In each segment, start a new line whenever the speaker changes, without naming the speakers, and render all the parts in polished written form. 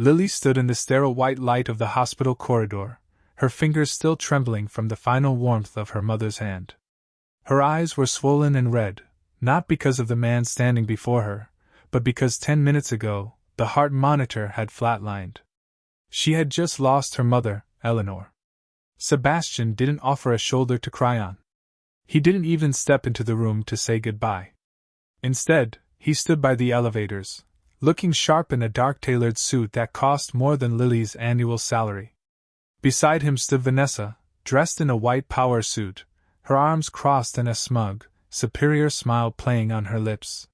Lily stood in the sterile white light of the hospital corridor, her fingers still trembling from the final warmth of her mother's hand. Her eyes were swollen and red, not because of the man standing before her, but because 10 minutes ago, the heart monitor had flatlined. She had just lost her mother, Eleanor. Sebastian didn't offer a shoulder to cry on. He didn't even step into the room to say goodbye. Instead, he stood by the elevators, looking sharp in a dark tailored suit that cost more than Lily's annual salary. Beside him stood Vanessa, dressed in a white power suit, her arms crossed and a smug, superior smile playing on her lips.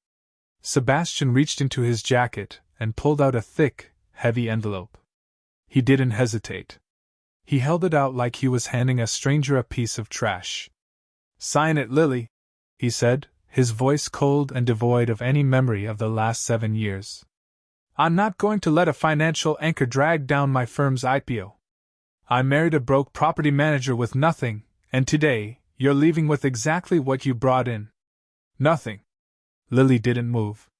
Sebastian reached into his jacket and pulled out a thick, heavy envelope. He didn't hesitate. He held it out like he was handing a stranger a piece of trash. "Sign it, Lily," he said, his voice cold and devoid of any memory of the last 7 years. "I'm not going to let a financial anchor drag down my firm's IPO. I married a broke property manager with nothing, and today, you're leaving with exactly what you brought in. Nothing." Lily didn't move.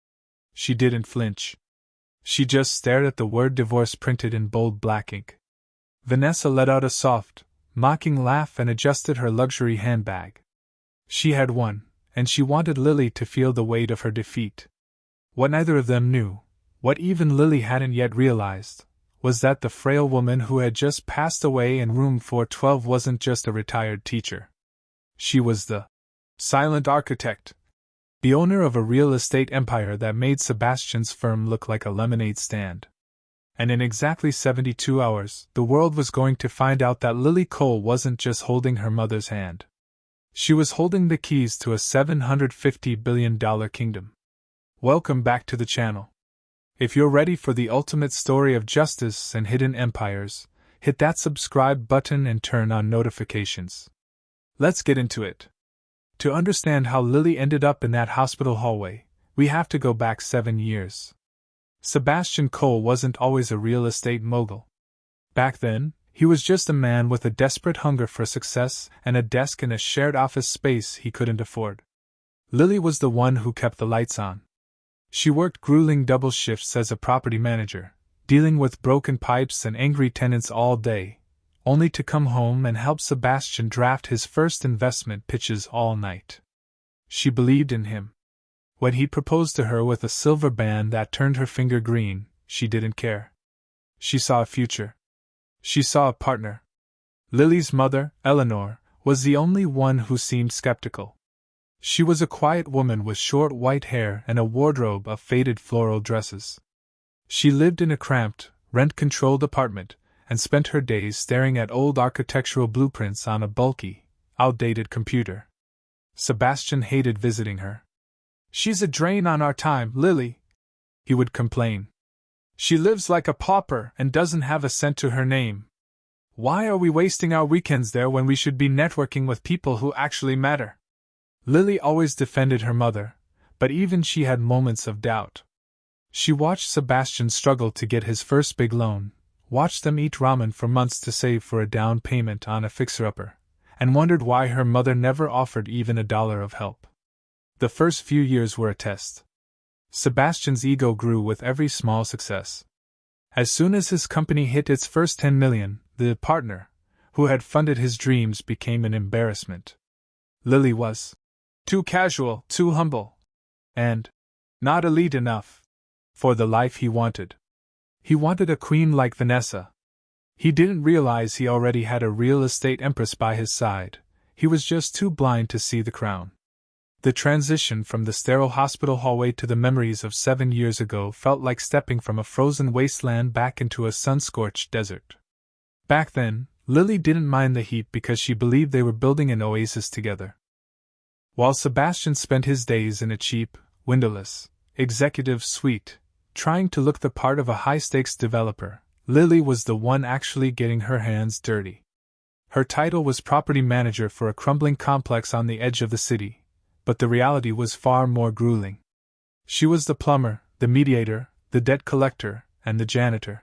She didn't flinch. She just stared at the word divorce printed in bold black ink. Vanessa let out a soft, mocking laugh and adjusted her luxury handbag. She had won, and she wanted Lily to feel the weight of her defeat. What neither of them knew, what even Lily hadn't yet realized, was that the frail woman who had just passed away in room 412 wasn't just a retired teacher. She was the silent architect, the owner of a real estate empire that made Sebastian's firm look like a lemonade stand. And in exactly 72 hours, the world was going to find out that Lily Cole wasn't just holding her mother's hand. She was holding the keys to a $750 billion kingdom. Welcome back to the channel. If you're ready for the ultimate story of justice and hidden empires, hit that subscribe button and turn on notifications. Let's get into it. To understand how Lily ended up in that hospital hallway, we have to go back 7 years. Sebastian Cole wasn't always a real estate mogul. Back then, he was just a man with a desperate hunger for success and a desk in a shared office space he couldn't afford. Lily was the one who kept the lights on. She worked grueling double shifts as a property manager, dealing with broken pipes and angry tenants all day, only to come home and help Sebastian draft his first investment pitches all night. She believed in him. When he proposed to her with a silver band that turned her finger green, she didn't care. She saw a future. She saw a partner. Lily's mother, Eleanor, was the only one who seemed skeptical. She was a quiet woman with short white hair and a wardrobe of faded floral dresses. She lived in a cramped, rent-controlled apartment, and spent her days staring at old architectural blueprints on a bulky, outdated computer. Sebastian hated visiting her. "She's a drain on our time, Lily," he would complain. "She lives like a pauper and doesn't have a cent to her name. Why are we wasting our weekends there when we should be networking with people who actually matter?" Lily always defended her mother, but even she had moments of doubt. She watched Sebastian struggle to get his first big loan, watched them eat ramen for months to save for a down payment on a fixer-upper, and wondered why her mother never offered even $1 of help. The first few years were a test. Sebastian's ego grew with every small success. As soon as his company hit its first 10 million, the partner, who had funded his dreams, became an embarrassment. Lily was too casual, too humble, and not elite enough for the life he wanted. He wanted a queen like Vanessa. He didn't realize he already had a real estate empress by his side. He was just too blind to see the crown. The transition from the sterile hospital hallway to the memories of 7 years ago felt like stepping from a frozen wasteland back into a sun-scorched desert. Back then, Lily didn't mind the heat because she believed they were building an oasis together. While Sebastian spent his days in a cheap, windowless, executive suite, trying to look the part of a high-stakes developer, Lily was the one actually getting her hands dirty. Her title was property manager for a crumbling complex on the edge of the city, but the reality was far more grueling. She was the plumber, the mediator, the debt collector, and the janitor.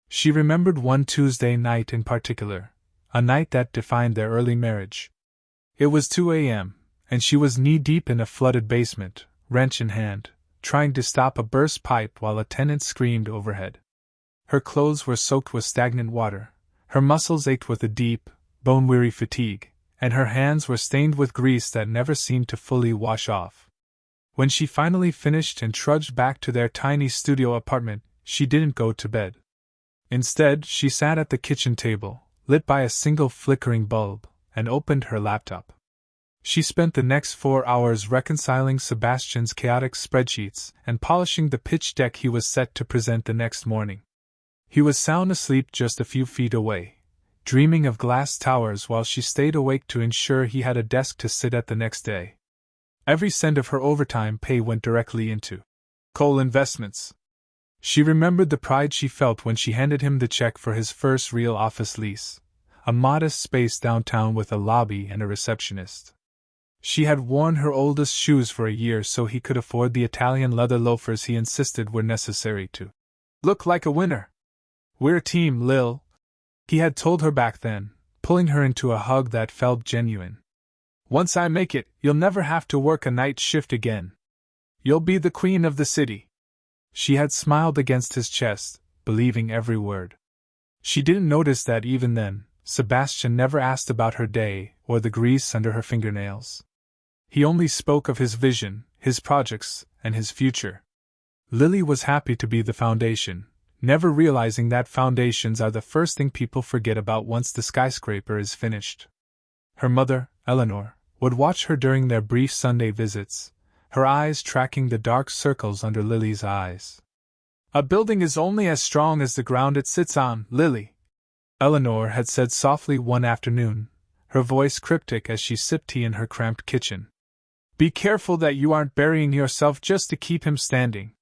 She remembered one Tuesday night in particular, a night that defined their early marriage. It was 2 a.m., and she was knee-deep in a flooded basement, wrench in hand, trying to stop a burst pipe while a tenant screamed overhead. Her clothes were soaked with stagnant water, her muscles ached with a deep, bone-weary fatigue, and her hands were stained with grease that never seemed to fully wash off. When she finally finished and trudged back to their tiny studio apartment, she didn't go to bed. Instead, she sat at the kitchen table, lit by a single flickering bulb, and opened her laptop. She spent the next 4 hours reconciling Sebastian's chaotic spreadsheets and polishing the pitch deck he was set to present the next morning. He was sound asleep just a few feet away, dreaming of glass towers while she stayed awake to ensure he had a desk to sit at the next day. Every cent of her overtime pay went directly into coal investments. She remembered the pride she felt when she handed him the check for his first real office lease, a modest space downtown with a lobby and a receptionist. She had worn her oldest shoes for a year so he could afford the Italian leather loafers he insisted were necessary to look like a winner. "We're a team, Lil," he had told her back then, pulling her into a hug that felt genuine. "Once I make it, you'll never have to work a night shift again. You'll be the queen of the city." She had smiled against his chest, believing every word. She didn't notice that even then, Sebastian never asked about her day or the grease under her fingernails. He only spoke of his vision, his projects, and his future. Lily was happy to be the foundation, never realizing that foundations are the first thing people forget about once the skyscraper is finished. Her mother, Eleanor, would watch her during their brief Sunday visits, her eyes tracking the dark circles under Lily's eyes. "A building is only as strong as the ground it sits on, Lily," Eleanor had said softly one afternoon, her voice cryptic as she sipped tea in her cramped kitchen. "Be careful that you aren't burying yourself just to keep him standing."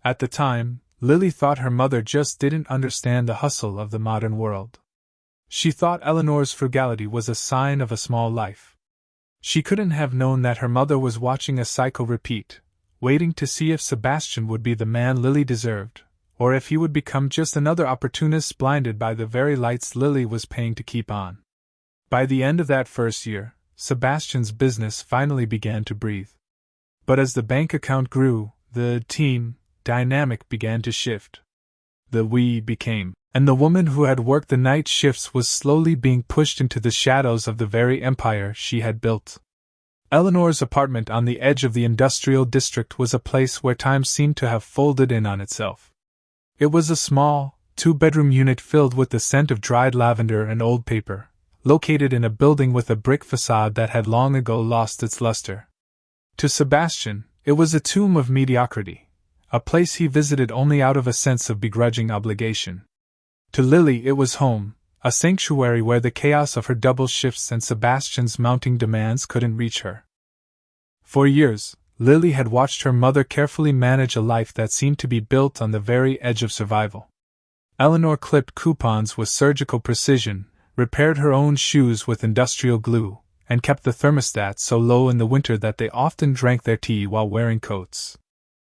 At the time, Lily thought her mother just didn't understand the hustle of the modern world. She thought Eleanor's frugality was a sign of a small life. She couldn't have known that her mother was watching a cycle repeat, waiting to see if Sebastian would be the man Lily deserved, or if he would become just another opportunist blinded by the very lights Lily was paying to keep on. By the end of that first year, Sebastian's business finally began to breathe. But as the bank account grew, the team dynamic began to shift. The we became, and the woman who had worked the night shifts was slowly being pushed into the shadows of the very empire she had built. Eleanor's apartment on the edge of the industrial district was a place where time seemed to have folded in on itself. It was a small, 2-bedroom unit filled with the scent of dried lavender and old paper, located in a building with a brick facade that had long ago lost its luster. To Sebastian, it was a tomb of mediocrity, a place he visited only out of a sense of begrudging obligation. To Lily it was home, a sanctuary where the chaos of her double shifts and Sebastian's mounting demands couldn't reach her. For years, Lily had watched her mother carefully manage a life that seemed to be built on the very edge of survival. Eleanor clipped coupons with surgical precision, repaired her own shoes with industrial glue, and kept the thermostat so low in the winter that they often drank their tea while wearing coats.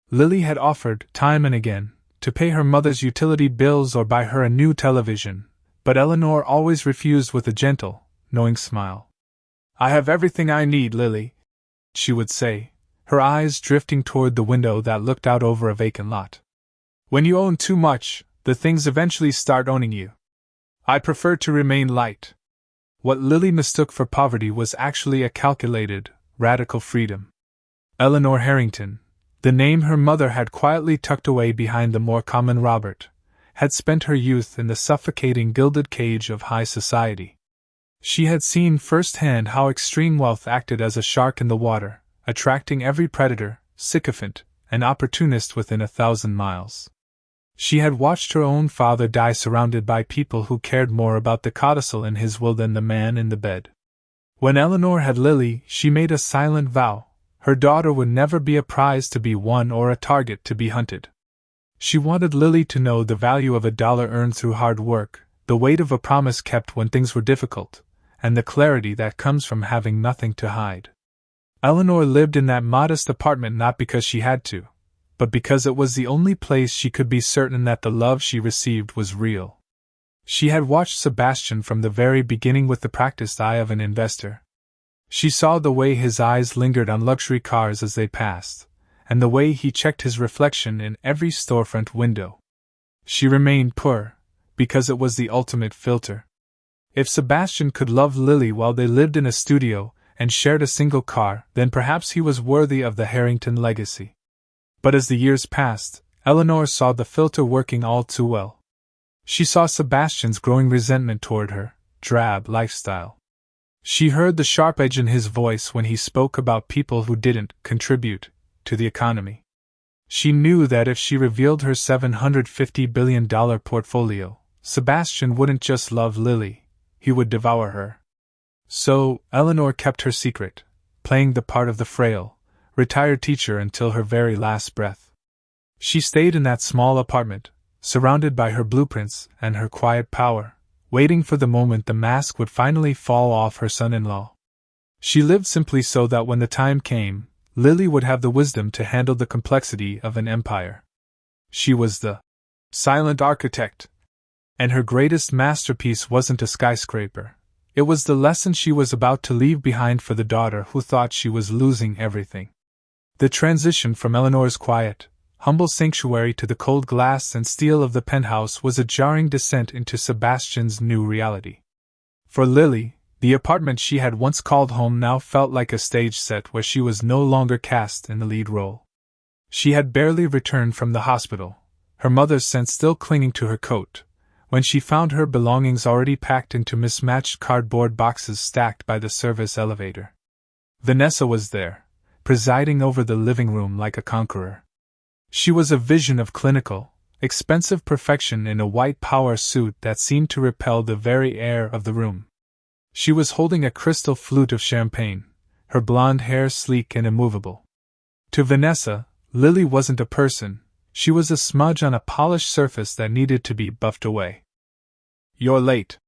Lily had offered, time and again, to pay her mother's utility bills or buy her a new television, but Eleanor always refused with a gentle, knowing smile. "I have everything I need, Lily," she would say, her eyes drifting toward the window that looked out over a vacant lot. "When you own too much, the things eventually start owning you. I prefer to remain light." What Lily mistook for poverty was actually a calculated, radical freedom. Eleanor Harrington, the name her mother had quietly tucked away behind the more common Robert, had spent her youth in the suffocating gilded cage of high society. She had seen firsthand how extreme wealth acted as a shark in the water, attracting every predator, sycophant, and opportunist within 1,000 miles. She had watched her own father die surrounded by people who cared more about the codicil in his will than the man in the bed. When Eleanor had Lily, she made a silent vow: her daughter would never be a prize to be won or a target to be hunted. She wanted Lily to know the value of a dollar earned through hard work, the weight of a promise kept when things were difficult, and the clarity that comes from having nothing to hide. Eleanor lived in that modest apartment not because she had to, but because it was the only place she could be certain that the love she received was real. She had watched Sebastian from the very beginning with the practiced eye of an investor. She saw the way his eyes lingered on luxury cars as they passed, and the way he checked his reflection in every storefront window. She remained poor, because it was the ultimate filter. If Sebastian could love Lily while they lived in a studio and shared a single car, then perhaps he was worthy of the Harrington legacy. But as the years passed, Eleanor saw the filter working all too well. She saw Sebastian's growing resentment toward her drab lifestyle. She heard the sharp edge in his voice when he spoke about people who didn't contribute to the economy. She knew that if she revealed her $750 billion portfolio, Sebastian wouldn't just love Lily, he would devour her. So, Eleanor kept her secret, playing the part of the frail, retired teacher until her very last breath. She stayed in that small apartment, surrounded by her blueprints and her quiet power, waiting for the moment the mask would finally fall off her son-in-law. She lived simply so that when the time came, Lily would have the wisdom to handle the complexity of an empire. She was the silent architect, and her greatest masterpiece wasn't a skyscraper. It was the lesson she was about to leave behind for the daughter who thought she was losing everything. The transition from Eleanor's quiet, humble sanctuary to the cold glass and steel of the penthouse was a jarring descent into Sebastian's new reality. For Lily, the apartment she had once called home now felt like a stage set where she was no longer cast in the lead role. She had barely returned from the hospital, her mother's scent still clinging to her coat, when she found her belongings already packed into mismatched cardboard boxes stacked by the service elevator. Vanessa was there, presiding over the living room like a conqueror. She was a vision of clinical, expensive perfection in a white power suit that seemed to repel the very air of the room. She was holding a crystal flute of champagne, her blonde hair sleek and immovable. To Vanessa, Lily wasn't a person, she was a smudge on a polished surface that needed to be buffed away. "You're late,"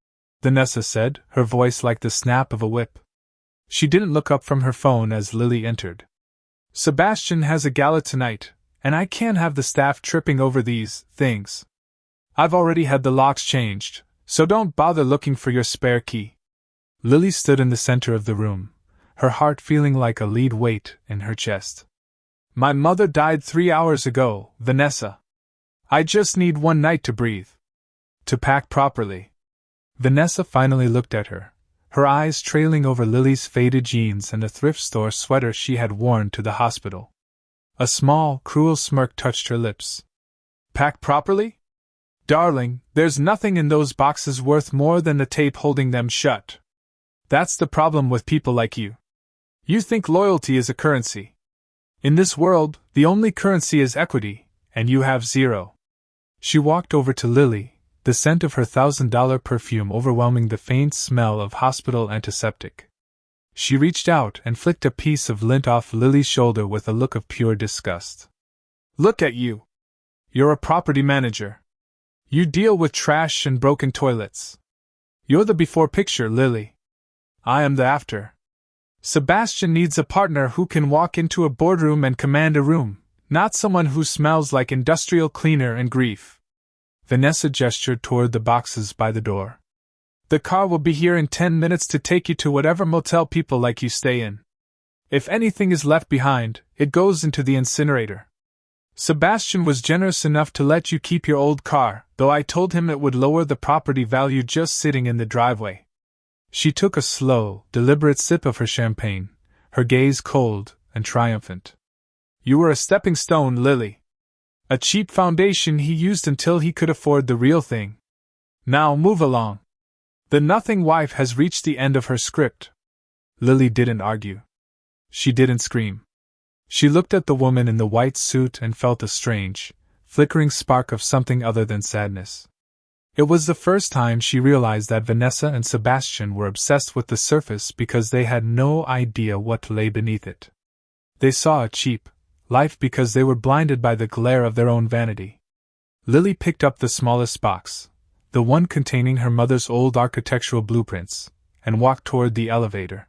Vanessa said, her voice like the snap of a whip. She didn't look up from her phone as Lily entered. "Sebastian has a gala tonight, and I can't have the staff tripping over these things. I've already had the locks changed, so don't bother looking for your spare key." Lily stood in the center of the room, her heart feeling like a lead weight in her chest. "My mother died 3 hours ago, Vanessa. I just need one night to breathe. To pack properly." Vanessa finally looked at her, her eyes trailing over Lily's faded jeans and the thrift store sweater she had worn to the hospital. A small, cruel smirk touched her lips. "Pack properly? Darling, there's nothing in those boxes worth more than the tape holding them shut. That's the problem with people like you. You think loyalty is a currency. In this world, the only currency is equity, and you have zero." She walked over to Lily, the scent of her $1,000 perfume overwhelming the faint smell of hospital antiseptic. She reached out and flicked a piece of lint off Lily's shoulder with a look of pure disgust. "Look at you. You're a property manager. You deal with trash and broken toilets. You're the before picture, Lily. I am the after. Sebastian needs a partner who can walk into a boardroom and command a room, not someone who smells like industrial cleaner and grief." Vanessa gestured toward the boxes by the door. "The car will be here in 10 minutes to take you to whatever motel people like you stay in. If anything is left behind, it goes into the incinerator. Sebastian was generous enough to let you keep your old car, though I told him it would lower the property value just sitting in the driveway." She took a slow, deliberate sip of her champagne, her gaze cold and triumphant. "You were a stepping stone, Lily. A cheap foundation he used until he could afford the real thing. Now move along. The nothing wife has reached the end of her script." Lily didn't argue. She didn't scream. She looked at the woman in the white suit and felt a strange, flickering spark of something other than sadness. It was the first time she realized that Vanessa and Sebastian were obsessed with the surface because they had no idea what lay beneath it. They saw a cheap life because they were blinded by the glare of their own vanity. Lily picked up the smallest box, the one containing her mother's old architectural blueprints, and walked toward the elevator.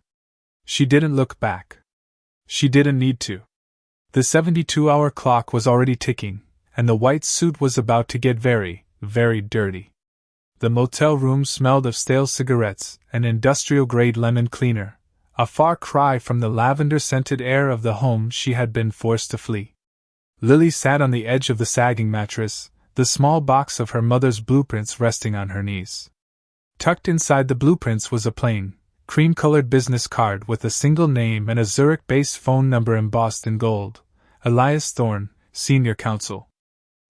She didn't look back. She didn't need to. The 72-hour clock was already ticking, and the white suit was about to get very, very dirty. The motel room smelled of stale cigarettes and industrial-grade lemon cleaner, a far cry from the lavender-scented air of the home she had been forced to flee. Lily sat on the edge of the sagging mattress, the small box of her mother's blueprints resting on her knees. Tucked inside the blueprints was a plain, cream-colored business card with a single name and a Zurich-based phone number embossed in gold: Elias Thorne, Senior Counsel.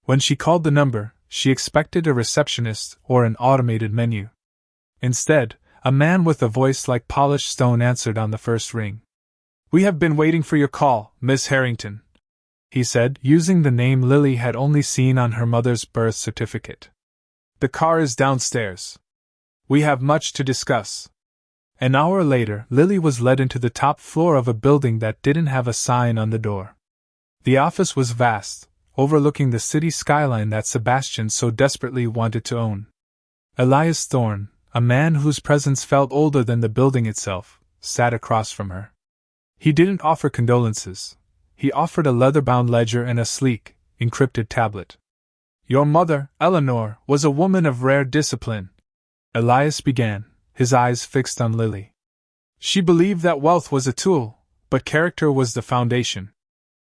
When she called the number, she expected a receptionist or an automated menu. Instead, a man with a voice like polished stone answered on the first ring. "We have been waiting for your call, Miss Harrington," he said, using the name Lily had only seen on her mother's birth certificate. "The car is downstairs. We have much to discuss." An hour later, Lily was led into the top floor of a building that didn't have a sign on the door. The office was vast, overlooking the city skyline that Sebastian so desperately wanted to own. Elias Thorne, a man whose presence felt older than the building itself, sat across from her. He didn't offer condolences. He offered a leather-bound ledger and a sleek, encrypted tablet. "Your mother, Eleanor, was a woman of rare discipline," Elias began, his eyes fixed on Lily. "She believed that wealth was a tool, but character was the foundation.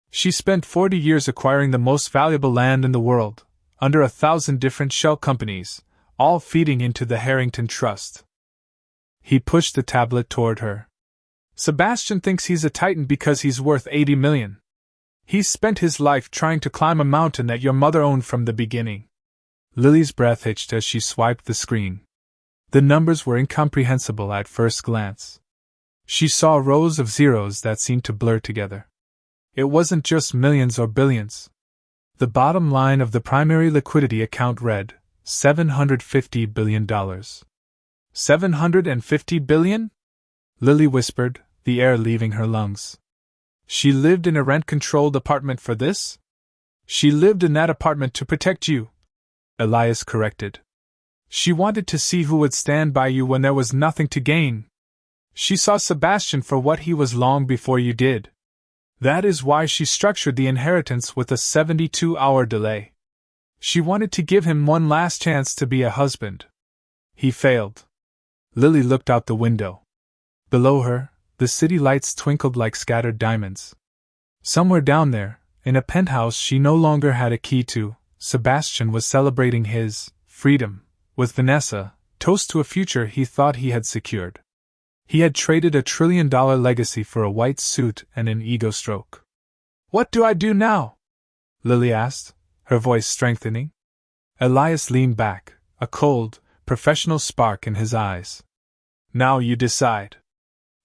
She spent 40 years acquiring the most valuable land in the world, under 1,000 different shell companies, all feeding into the Harrington Trust." He pushed the tablet toward her. "Sebastian thinks he's a titan because he's worth 80 million. He's spent his life trying to climb a mountain that your mother owned from the beginning." Lily's breath hitched as she swiped the screen. The numbers were incomprehensible at first glance. She saw rows of zeros that seemed to blur together. It wasn't just millions or billions. The bottom line of the primary liquidity account read, $750 billion. $750 billion? Lily whispered, the air leaving her lungs. She lived in a rent-controlled apartment for this? She lived in that apartment to protect you, Elias corrected. She wanted to see who would stand by you when there was nothing to gain. She saw Sebastian for what he was long before you did. That is why she structured the inheritance with a 72-hour delay. She wanted to give him one last chance to be a husband. He failed. Lily looked out the window. Below her, the city lights twinkled like scattered diamonds. Somewhere down there, in a penthouse she no longer had a key to, Sebastian was celebrating his freedom with Vanessa, toast to a future he thought he had secured. He had traded a $1 trillion legacy for a white suit and an ego stroke. "What do I do now?" Lily asked, her voice strengthening. Elias leaned back, a cold, professional spark in his eyes. "Now you decide.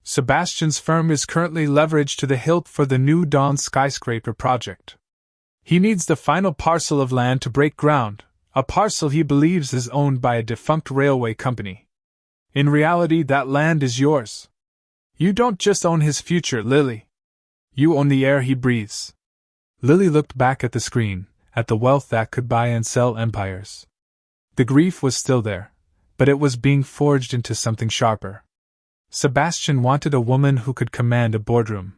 Sebastian's firm is currently leveraged to the hilt for the New Dawn skyscraper project. He needs the final parcel of land to break ground, a parcel he believes is owned by a defunct railway company. In reality, that land is yours. You don't just own his future, Lily. You own the air he breathes." Lily looked back at the screen, at the wealth that could buy and sell empires. The grief was still there, but it was being forged into something sharper. Sebastian wanted a woman who could command a boardroom.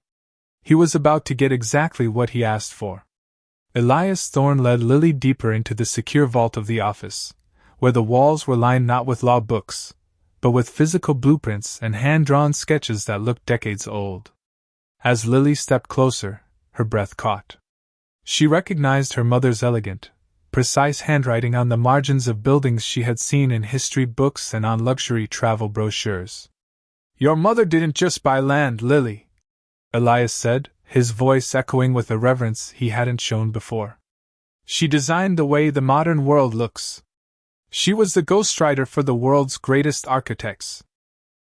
He was about to get exactly what he asked for. Elias Thorne led Lily deeper into the secure vault of the office, where the walls were lined not with law books, but with physical blueprints and hand-drawn sketches that looked decades old. As Lily stepped closer, her breath caught. She recognized her mother's elegant, precise handwriting on the margins of buildings she had seen in history books and on luxury travel brochures. "Your mother didn't just buy land, Lily," Elias said, his voice echoing with a reverence he hadn't shown before. "She designed the way the modern world looks. She was the ghostwriter for the world's greatest architects.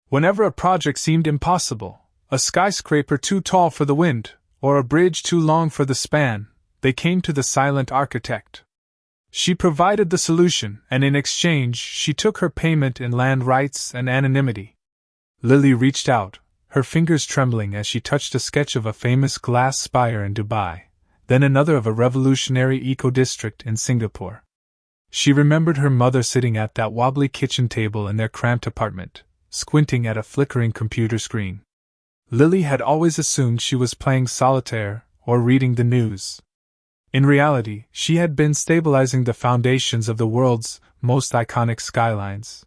Whenever a project seemed impossible, a skyscraper too tall for the wind, or a bridge too long for the span, they came to the silent architect. She provided the solution, and in exchange she took her payment in land rights and anonymity." Lily reached out, her fingers trembling as she touched a sketch of a famous glass spire in Dubai, then another of a revolutionary eco-district in Singapore. She remembered her mother sitting at that wobbly kitchen table in their cramped apartment, squinting at a flickering computer screen. Lily had always assumed she was playing solitaire or reading the news. In reality, she had been stabilizing the foundations of the world's most iconic skylines.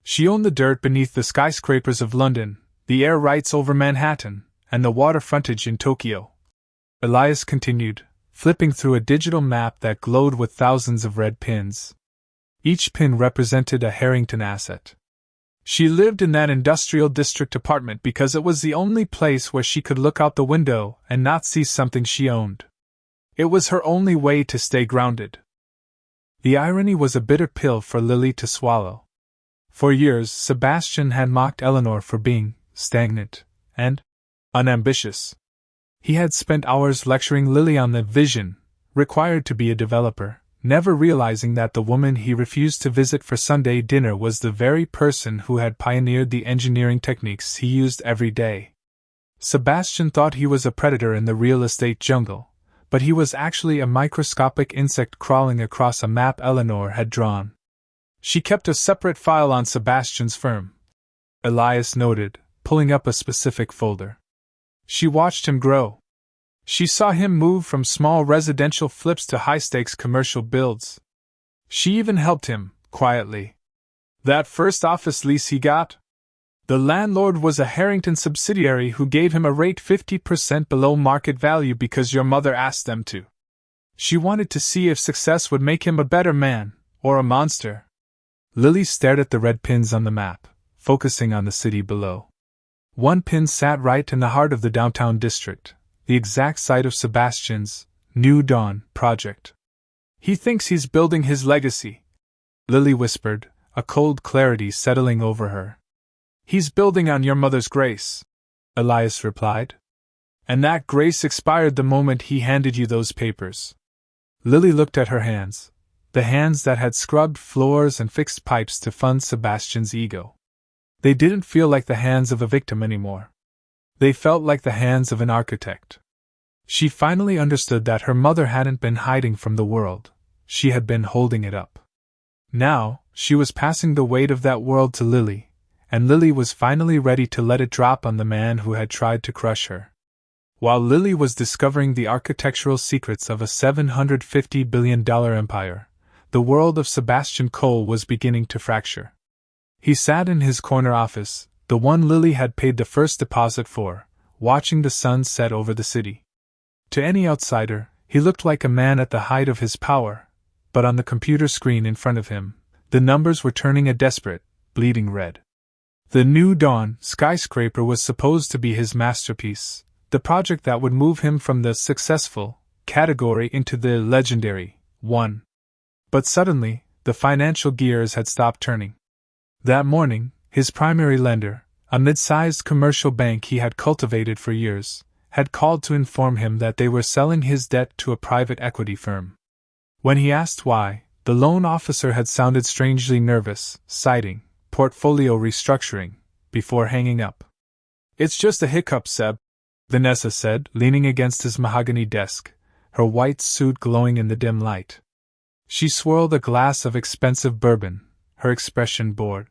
She owned the dirt beneath the skyscrapers of London, the air rights over Manhattan, and the water frontage in Tokyo. Elias continued, flipping through a digital map that glowed with thousands of red pins. Each pin represented a Harrington asset. She lived in that industrial district apartment because it was the only place where she could look out the window and not see something she owned. It was her only way to stay grounded. The irony was a bitter pill for Lily to swallow. For years, Sebastian had mocked Eleanor for being stagnant and unambitious. He had spent hours lecturing Lily on the vision required to be a developer, never realizing that the woman he refused to visit for Sunday dinner was the very person who had pioneered the engineering techniques he used every day. Sebastian thought he was a predator in the real estate jungle, but he was actually a microscopic insect crawling across a map Eleanor had drawn. She kept a separate file on Sebastian's firm, Elias noted, pulling up a specific folder. She watched him grow. She saw him move from small residential flips to high-stakes commercial builds. She even helped him, quietly. That first office lease he got? The landlord was a Harrington subsidiary who gave him a rate 50% below market value because your mother asked them to. She wanted to see if success would make him a better man, or a monster. Lily stared at the red pins on the map, focusing on the city below. One pin sat right in the heart of the downtown district, the exact site of Sebastian's New Dawn project. He thinks he's building his legacy, Lily whispered, a cold clarity settling over her. He's building on your mother's grace, Elias replied. And that grace expired the moment he handed you those papers. Lily looked at her hands, the hands that had scrubbed floors and fixed pipes to fund Sebastian's ego. They didn't feel like the hands of a victim anymore. They felt like the hands of an architect. She finally understood that her mother hadn't been hiding from the world, she had been holding it up. Now, she was passing the weight of that world to Lily, and Lily was finally ready to let it drop on the man who had tried to crush her. While Lily was discovering the architectural secrets of a $750 billion empire, the world of Sebastian Cole was beginning to fracture. He sat in his corner office, the one Lily had paid the first deposit for, watching the sun set over the city. To any outsider, he looked like a man at the height of his power, but on the computer screen in front of him, the numbers were turning a desperate, bleeding red. The New Dawn skyscraper was supposed to be his masterpiece, the project that would move him from the successful category into the legendary one. But suddenly, the financial gears had stopped turning. That morning, his primary lender, a mid-sized commercial bank he had cultivated for years, had called to inform him that they were selling his debt to a private equity firm. When he asked why, the loan officer had sounded strangely nervous, citing portfolio restructuring, before hanging up. "It's just a hiccup, Seb," Vanessa said, leaning against his mahogany desk, her white suit glowing in the dim light. She swirled a glass of expensive bourbon, her expression bored.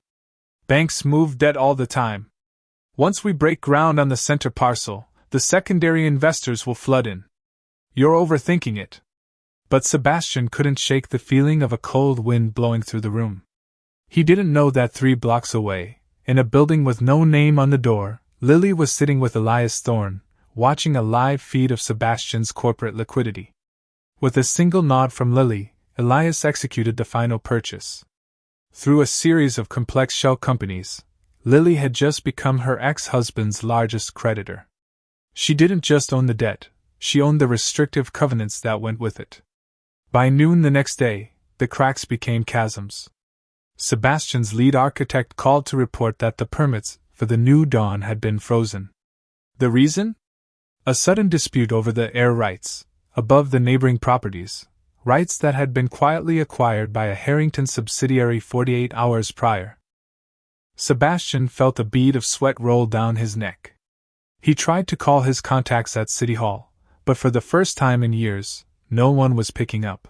"Banks move debt all the time. Once we break ground on the center parcel, the secondary investors will flood in. You're overthinking it." But Sebastian couldn't shake the feeling of a cold wind blowing through the room. He didn't know that 3 blocks away, in a building with no name on the door, Lily was sitting with Elias Thorne, watching a live feed of Sebastian's corporate liquidity. With a single nod from Lily, Elias executed the final purchase. Through a series of complex shell companies, Lily had just become her ex-husband's largest creditor. She didn't just own the debt, she owned the restrictive covenants that went with it. By noon the next day, the cracks became chasms. Sebastian's lead architect called to report that the permits for the New Dawn had been frozen. The reason? A sudden dispute over the air rights, above the neighboring properties, rights that had been quietly acquired by a Harrington subsidiary 48 hours prior. Sebastian felt a bead of sweat roll down his neck. He tried to call his contacts at City Hall, but for the first time in years, no one was picking up.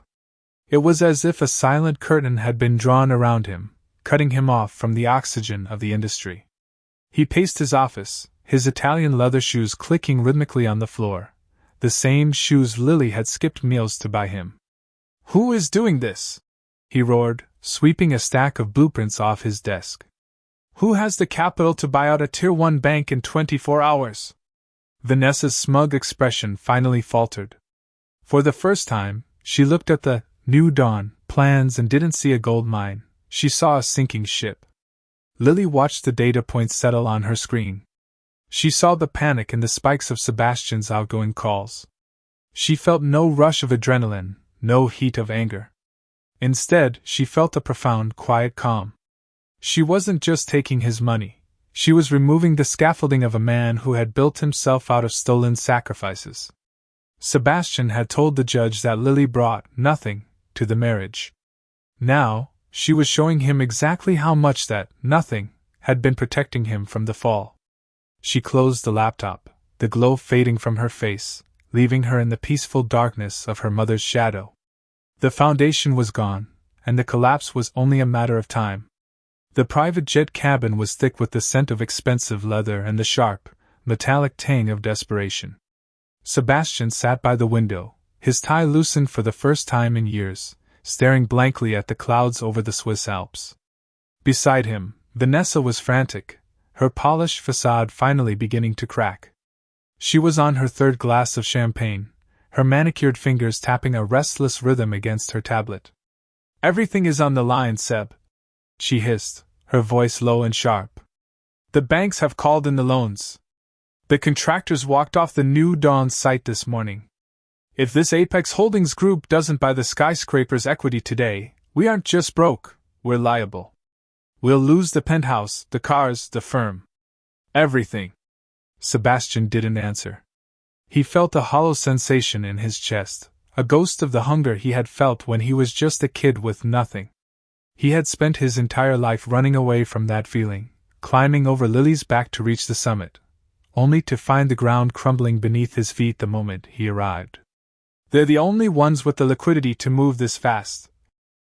It was as if a silent curtain had been drawn around him, cutting him off from the oxygen of the industry. He paced his office, his Italian leather shoes clicking rhythmically on the floor, the same shoes Lily had skipped meals to buy him. "Who is doing this?" he roared, sweeping a stack of blueprints off his desk. "Who has the capital to buy out a Tier 1 bank in 24 hours? Vanessa's smug expression finally faltered. For the first time, she looked at the New Dawn plans and didn't see a gold mine, she saw a sinking ship. Lily watched the data points settle on her screen. She saw the panic in the spikes of Sebastian's outgoing calls. She felt no rush of adrenaline, no heat of anger. Instead, she felt a profound, quiet calm. She wasn't just taking his money. She was removing the scaffolding of a man who had built himself out of stolen sacrifices. Sebastian had told the judge that Lily brought nothing to the marriage. Now, she was showing him exactly how much that nothing had been protecting him from the fall. She closed the laptop, the glow fading from her face, leaving her in the peaceful darkness of her mother's shadow. The foundation was gone, and the collapse was only a matter of time. The private jet cabin was thick with the scent of expensive leather and the sharp, metallic tang of desperation. Sebastian sat by the window, his tie loosened for the first time in years, staring blankly at the clouds over the Swiss Alps. Beside him, Vanessa was frantic, her polished facade finally beginning to crack. She was on her third glass of champagne, her manicured fingers tapping a restless rhythm against her tablet. "Everything is on the line, Seb," she hissed, her voice low and sharp. "The banks have called in the loans. The contractors walked off the New Dawn site this morning. If this Apex Holdings group doesn't buy the skyscraper's equity today, we aren't just broke, we're liable. We'll lose the penthouse, the cars, the firm. Everything." Sebastian didn't answer. He felt a hollow sensation in his chest, a ghost of the hunger he had felt when he was just a kid with nothing. He had spent his entire life running away from that feeling, climbing over Lily's back to reach the summit, only to find the ground crumbling beneath his feet the moment he arrived. "They're the only ones with the liquidity to move this fast,"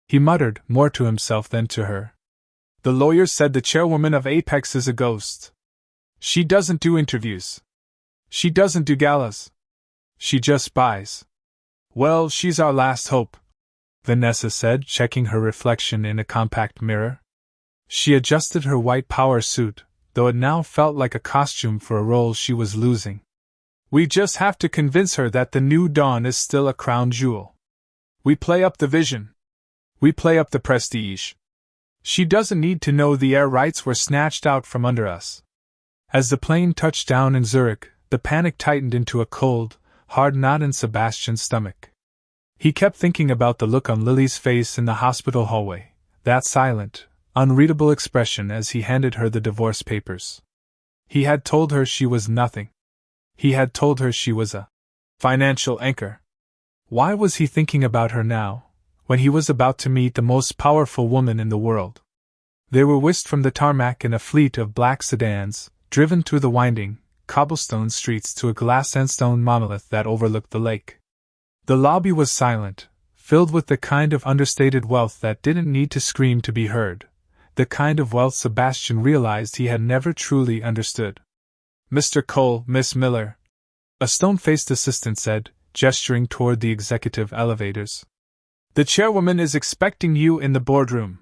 he muttered, more to himself than to her. "The lawyers said the chairwoman of Apex is a ghost. She doesn't do interviews. She doesn't do galas. She just buys. Well, she's our last hope," Vanessa said, checking her reflection in a compact mirror. She adjusted her white power suit, though it now felt like a costume for a role she was losing. "We just have to convince her that the New Dawn is still a crown jewel. We play up the vision. We play up the prestige. She doesn't need to know the air rights were snatched out from under us." As the plane touched down in Zurich, the panic tightened into a cold, hard knot in Sebastian's stomach. He kept thinking about the look on Lily's face in the hospital hallway, that silent, unreadable expression as he handed her the divorce papers. He had told her she was nothing. He had told her she was a financial anchor. Why was he thinking about her now, when he was about to meet the most powerful woman in the world? They were whisked from the tarmac in a fleet of black sedans, driven through the winding, cobblestone streets to a glass and stone monolith that overlooked the lake. The lobby was silent, filled with the kind of understated wealth that didn't need to scream to be heard, the kind of wealth Sebastian realized he had never truly understood. "Mr. Cole, Miss Miller," a stone-faced assistant said, gesturing toward the executive elevators. "The chairwoman is expecting you in the boardroom.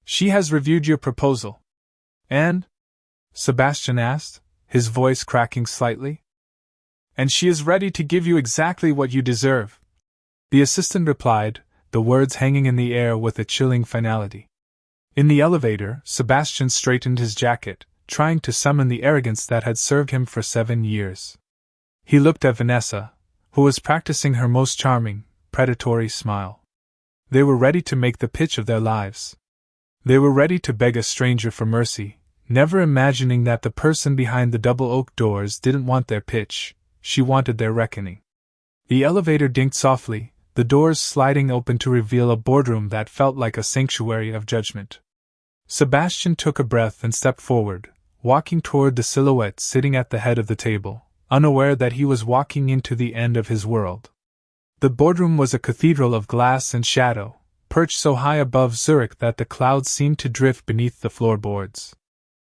She has reviewed your proposal." "And?" Sebastian asked, his voice cracking slightly. "And she is ready to give you exactly what you deserve," the assistant replied, the words hanging in the air with a chilling finality. In the elevator, Sebastian straightened his jacket, trying to summon the arrogance that had served him for 7 years. He looked at Vanessa, who was practicing her most charming, predatory smile. They were ready to make the pitch of their lives. They were ready to beg a stranger for mercy, never imagining that the person behind the double oak doors didn't want their pitch, she wanted their reckoning. The elevator dinked softly, the doors sliding open to reveal a boardroom that felt like a sanctuary of judgment. Sebastian took a breath and stepped forward, walking toward the silhouette sitting at the head of the table, unaware that he was walking into the end of his world. The boardroom was a cathedral of glass and shadow, perched so high above Zurich that the clouds seemed to drift beneath the floorboards.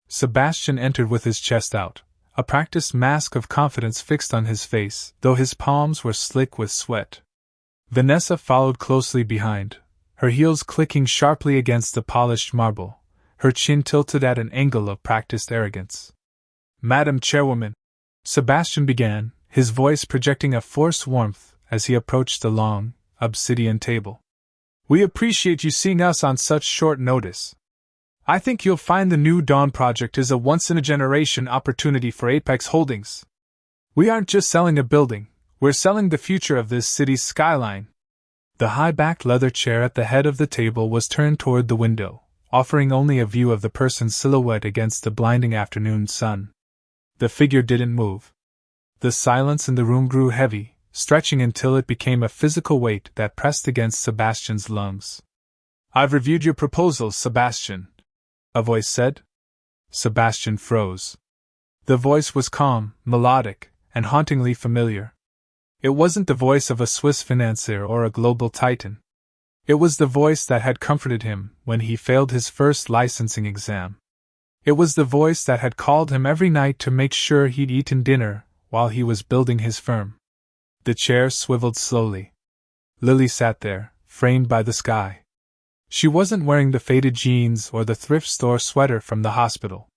Sebastian entered with his chest out, a practiced mask of confidence fixed on his face, though his palms were slick with sweat. Vanessa followed closely behind, her heels clicking sharply against the polished marble, her chin tilted at an angle of practiced arrogance. "Madam Chairwoman," Sebastian began, his voice projecting a forced warmth as he approached the long, obsidian table. "We appreciate you seeing us on such short notice. I think you'll find the New Dawn project is a once-in-a-generation opportunity for Apex Holdings. We aren't just selling a building, we're selling the future of this city's skyline." The high-backed leather chair at the head of the table was turned toward the window, offering only a view of the person's silhouette against the blinding afternoon sun. The figure didn't move. The silence in the room grew heavy, stretching until it became a physical weight that pressed against Sebastian's lungs. "I've reviewed your proposals, Sebastian," a voice said. Sebastian froze. The voice was calm, melodic, and hauntingly familiar. It wasn't the voice of a Swiss financier or a global titan. It was the voice that had comforted him when he failed his first licensing exam. It was the voice that had called him every night to make sure he'd eaten dinner while he was building his firm. The chair swiveled slowly. Lily sat there, framed by the sky. She wasn't wearing the faded jeans or the thrift store sweater from the hospital.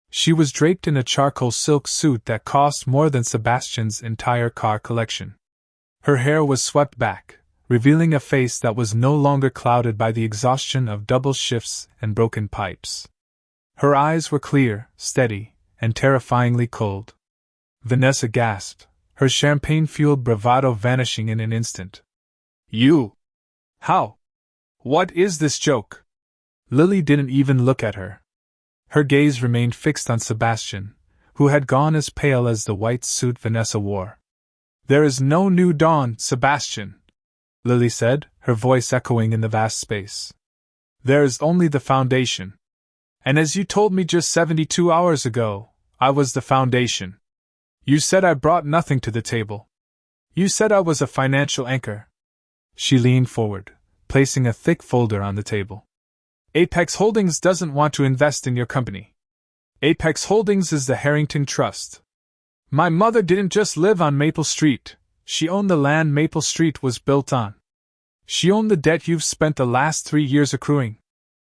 She was draped in a charcoal silk suit that cost more than Sebastian's entire car collection. Her hair was swept back, revealing a face that was no longer clouded by the exhaustion of double shifts and broken pipes. Her eyes were clear, steady, and terrifyingly cold. Vanessa gasped, her champagne-fueled bravado vanishing in an instant. "You? How? What is this joke?" Lily didn't even look at her. Her gaze remained fixed on Sebastian, who had gone as pale as the white suit Vanessa wore. "There is no new dawn, Sebastian," Lily said, her voice echoing in the vast space. "There is only the foundation. And as you told me just 72 hours ago, I was the foundation. You said I brought nothing to the table. You said I was a financial anchor." She leaned forward, placing a thick folder on the table. "Apex Holdings doesn't want to invest in your company. Apex Holdings is the Harrington Trust. My mother didn't just live on Maple Street, she owned the land Maple Street was built on. She owned the debt you've spent the last 3 years accruing.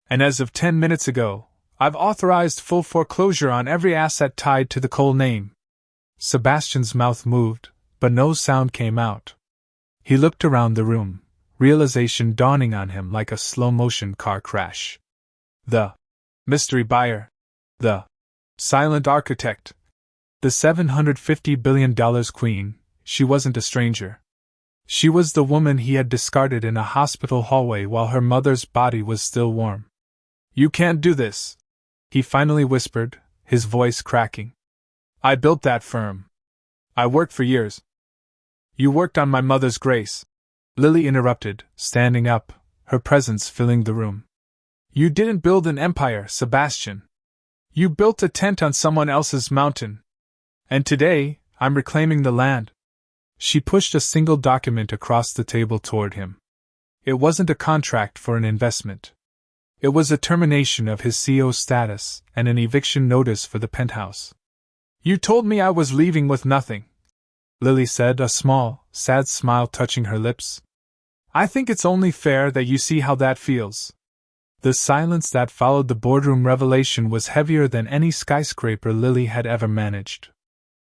And as of 10 minutes ago, I've authorized full foreclosure on every asset tied to the Cole name." Sebastian's mouth moved, but no sound came out. He looked around the room, realization dawning on him like a slow-motion car crash. The mystery buyer. The silent architect. The $750 billion queen. She wasn't a stranger. She was the woman he had discarded in a hospital hallway while her mother's body was still warm. "You can't do this," he finally whispered, his voice cracking. "I built that firm. I worked for years." "You worked on my mother's grace," Lily interrupted, standing up, her presence filling the room. "You didn't build an empire, Sebastian. You built a tent on someone else's mountain. And today, I'm reclaiming the land." She pushed a single document across the table toward him. It wasn't a contract for an investment. It was a termination of his CEO status and an eviction notice for the penthouse. "You told me I was leaving with nothing," Lily said, a small, sad smile touching her lips. "I think it's only fair that you see how that feels." The silence that followed the boardroom revelation was heavier than any skyscraper Lily had ever managed.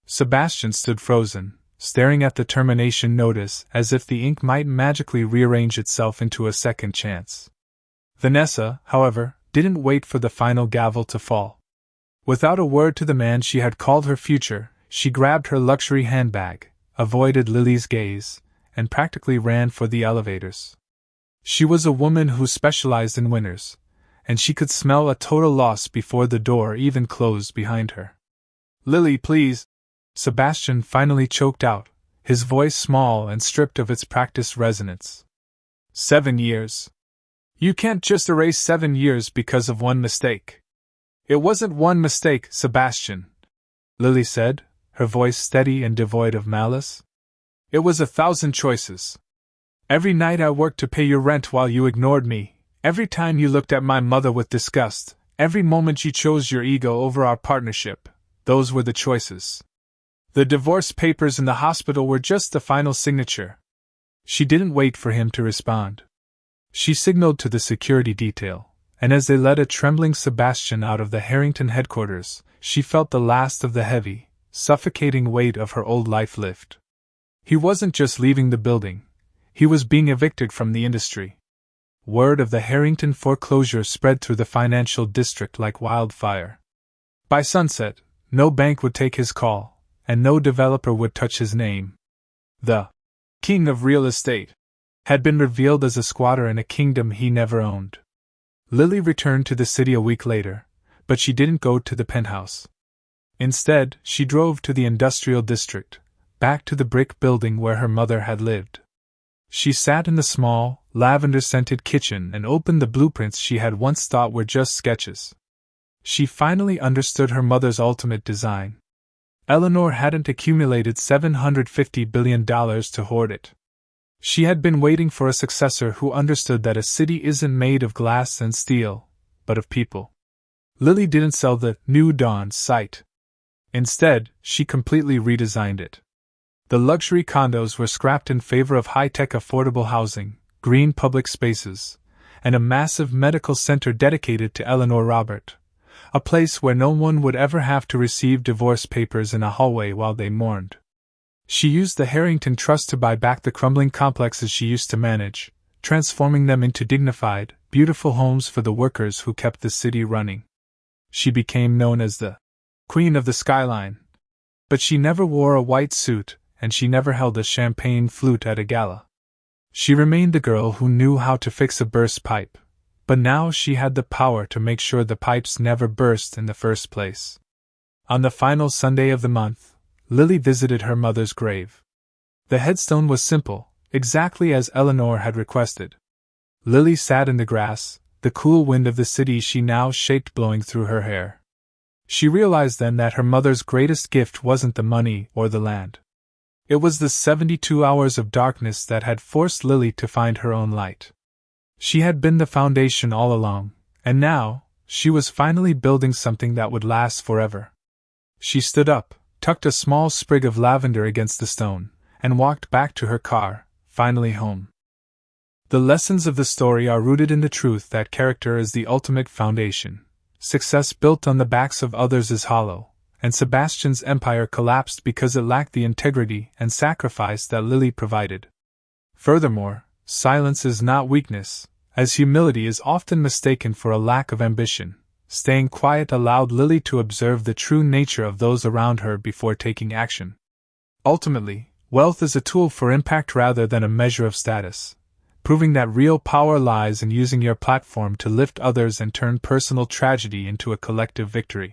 Sebastian stood frozen, staring at the termination notice as if the ink might magically rearrange itself into a second chance. Vanessa, however, didn't wait for the final gavel to fall. Without a word to the man she had called her future, she grabbed her luxury handbag, avoided Lily's gaze, and practically ran for the elevators. She was a woman who specialized in winners, and she could smell a total loss before the door even closed behind her. "Lily, please," Sebastian finally choked out, his voice small and stripped of its practiced resonance. 7 years. You can't just erase 7 years because of one mistake." "It wasn't one mistake, Sebastian," Lily said, her voice steady and devoid of malice. "It was 1,000 choices. Every night I worked to pay your rent while you ignored me, every time you looked at my mother with disgust, every moment you chose your ego over our partnership, those were the choices. The divorce papers in the hospital were just the final signature." She didn't wait for him to respond. She signaled to the security detail, and as they led a trembling Sebastian out of the Harrington headquarters, she felt the last of the heavy, suffocating weight of her old life lift. He wasn't just leaving the building, he was being evicted from the industry. Word of the Harrington foreclosure spread through the financial district like wildfire. By sunset, no bank would take his call, and no developer would touch his name. The king of real estate had been revealed as a squatter in a kingdom he never owned. Lily returned to the city a week later, but she didn't go to the penthouse. Instead, she drove to the industrial district, back to the brick building where her mother had lived. She sat in the small, lavender-scented kitchen and opened the blueprints she had once thought were just sketches. She finally understood her mother's ultimate design. Eleanor hadn't accumulated $750 billion to hoard it. She had been waiting for a successor who understood that a city isn't made of glass and steel, but of people. Lily didn't sell the New Dawn site. Instead, she completely redesigned it. The luxury condos were scrapped in favor of high-tech affordable housing, green public spaces, and a massive medical center dedicated to Eleanor Robert, a place where no one would ever have to receive divorce papers in a hallway while they mourned. She used the Harrington Trust to buy back the crumbling complexes she used to manage, transforming them into dignified, beautiful homes for the workers who kept the city running. She became known as the Queen of the Skyline. But she never wore a white suit, and she never held a champagne flute at a gala. She remained the girl who knew how to fix a burst pipe, but now she had the power to make sure the pipes never burst in the first place. On the final Sunday of the month, Lily visited her mother's grave. The headstone was simple, exactly as Eleanor had requested. Lily sat in the grass, the cool wind of the city she now shaped blowing through her hair. She realized then that her mother's greatest gift wasn't the money or the land. It was the 72 hours of darkness that had forced Lily to find her own light. She had been the foundation all along, and now, she was finally building something that would last forever. She stood up, tucked a small sprig of lavender against the stone, and walked back to her car, finally home. The lessons of the story are rooted in the truth that character is the ultimate foundation. Success built on the backs of others is hollow, and Sebastian's empire collapsed because it lacked the integrity and sacrifice that Lily provided. Furthermore, silence is not weakness, as humility is often mistaken for a lack of ambition. Staying quiet allowed Lily to observe the true nature of those around her before taking action. Ultimately, wealth is a tool for impact rather than a measure of status, proving that real power lies in using your platform to lift others and turn personal tragedy into a collective victory.